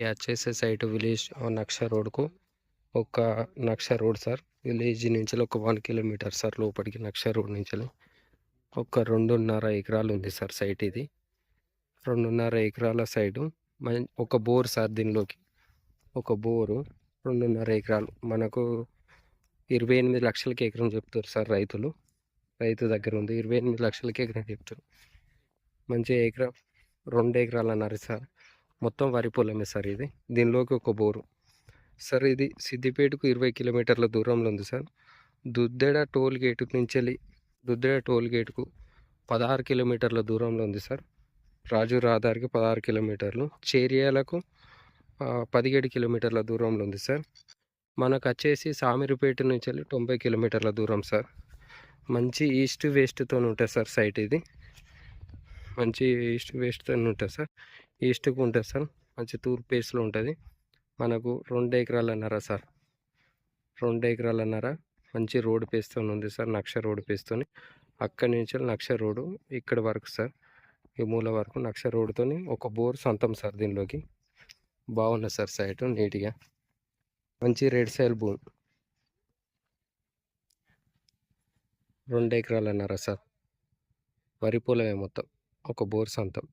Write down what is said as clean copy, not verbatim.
వచ్చేసే site village నక్ష రోడ్కు ఒక నక్ష road sir. Village నుంచి ఒక 1 కిలోమీటర్ సార్ లోపలికి నక్ష రోడ్ నుంచి ఒక 2.5 ఎకరాలు ఉంది సార్ సైట్ ఇది. 2.5 ఎకరాల సైడు ఒక బోర్ సార్. దీనిలోకి ఒక బోరు 2.5 ఎకరాలు మనకు 28 లక్షలకి ఎకరం చెప్తారు సార్ రైతులు. రైతు దగ్గర ఉంది 28 లక్షలకి ఎకరం చెప్తారు. మంచి ఎకరం 2 ఎకరాలు అన్నారు సార్. మొత్తం వరి పొలమే సార్ ఇది. దీనిలోకి ఒక బోరు సార్. ఇది సిద్దిపేటకు 20 కిలోమీటర్ల దూరంలో ఉంది సార్. దుద్దెడ టోల్ గేటు నుంచి వెళ్ళి దుద్దెడ టోల్ గేటుకు 16 కిలోమీటర్ల దూరంలో ఉంది సార్. రాజు రహదారికి 16 కిలోమీటర్లు. చేరియాలకు 17 కిలోమీటర్ల దూరంలో ఉంది సార్. మనకు వచ్చేసి సామిరిపేట నుంచి వెళ్ళి 90 కిలోమీటర్ల దూరం సార్. మంచి ఈస్ట్ వెస్ట్తో ఉంటుంది సార్ సైట్ ఇది. మంచి ఈస్ట్ వెస్ట్తో ఉంటుంది సార్. ఈస్ట్కు ఉంటుంది సార్. మంచి తూర్పు ఫేస్లో ఉంటుంది. మనకు 2 ఎకరాలన్నర సార్. 2 ఎకరాలన్నర మంచి రోడ్డు పేస్తూ ఉంది సార్. నక్ష రోడ్డు పేస్తూని అక్కడి నుంచి నక్ష రోడ్డు ఇక్కడ వరకు సార్. ఈ మూల వరకు నక్ష రోడ్డుతో ఒక బోర్ సొంతం సార్. దీనిలోకి బాగున్నది సార్ సైటు. నీట్గా మంచి రెడ్ సైల్ భూమి. 2 ఎకరాలన్నర సార్. వరి పొలమే మొత్తం. ఒక బోర్ సొంతం.